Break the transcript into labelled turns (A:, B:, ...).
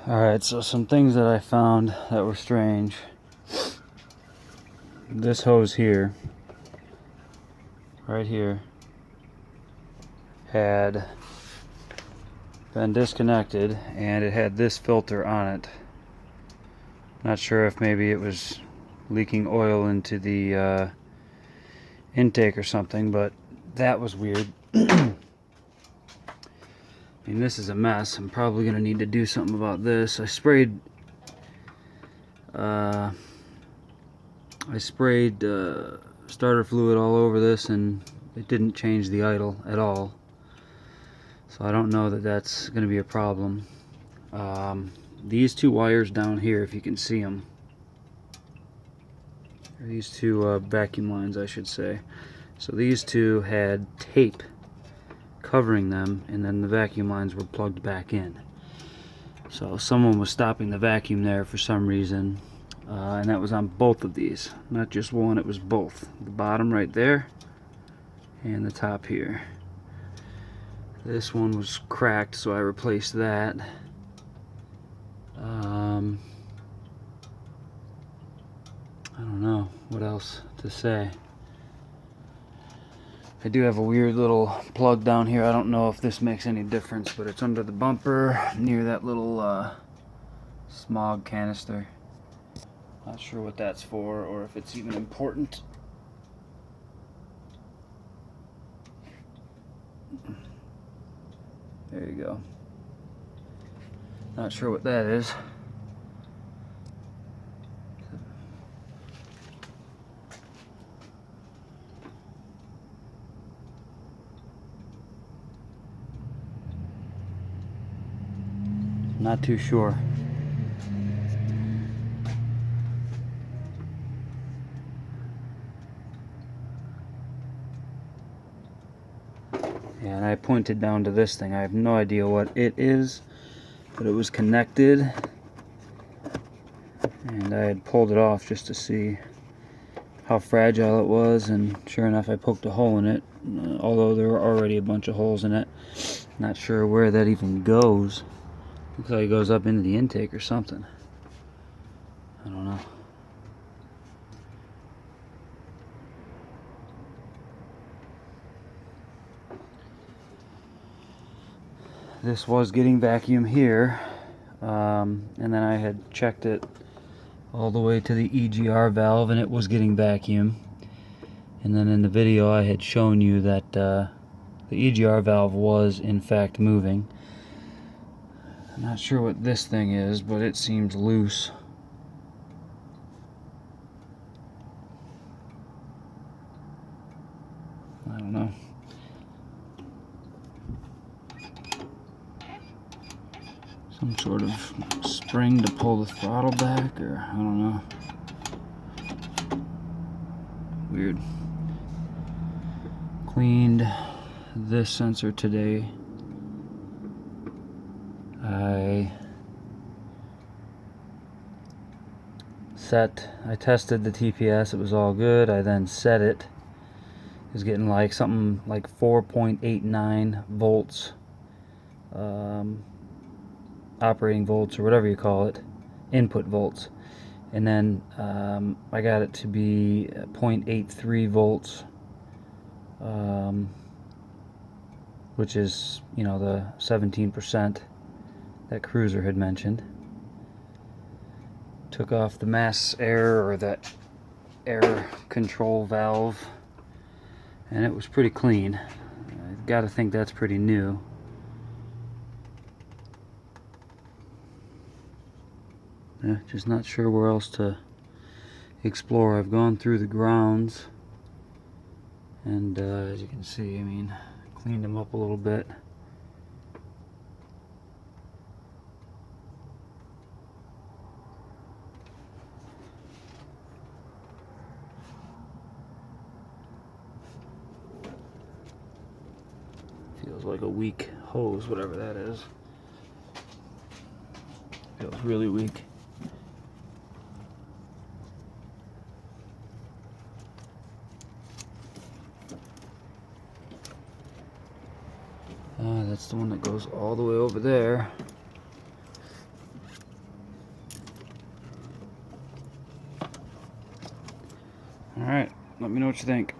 A: Alright, so some things that I found that were strange. This hose here, right here, had been disconnected and it had this filter on it. Not sure if maybe it was leaking oil into the intake or something, but that was weird. I mean, this is a mess. I'm probably going to need to do something about this. I sprayed starter fluid all over this and it didn't change the idle at all. So I don't know that that's going to be a problem. These two wires down here, if you can see them, these two vacuum lines, I should say. So these two had tape covering them, and then the vacuum lines were plugged back in. So someone was stopping the vacuum there for some reason, and that was on both of these. Not just one, it was both. The bottom right there and the top here. This one was cracked, so I replaced that. I don't know what else to say. I do have a weird little plug down here. I don't know if this makes any difference, but it's under the bumper near that little smog canister. Not sure what that's for or if it's even important. There you go. Not sure what that is. Not too sure. Yeah, and I pointed down to this thing. I have no idea what it is, but it was connected. And I had pulled it off just to see how fragile it was, and sure enough I poked a hole in it, although there were already a bunch of holes in it. Not sure where that even goes. Looks like it goes up into the intake or something. I don't know. This was getting vacuum here, and then I had checked it all the way to the EGR valve and it was getting vacuum. And then in the video I had shown you that the EGR valve was in fact moving. I'm not sure what this thing is, but it seems loose. I don't know. Some sort of spring to pull the throttle back, or I don't know. Weird. Cleaned this sensor today. I tested the TPS, it was all good. I then set it. It was getting like something like 4.89 volts, operating volts or whatever you call it, input volts. And then I got it to be 0.83 volts, which is, you know, the 17% that Cruiser had mentioned. Took off the mass air, or that air control valve, and it was pretty clean. I've got to think that's pretty new. Yeah, just not sure where else to explore. I've gone through the grounds, and as you can see, I mean, cleaned them up a little bit. Feels like a weak hose, whatever that is. Feels really weak. That's the one that goes all the way over there. Alright, let me know what you think.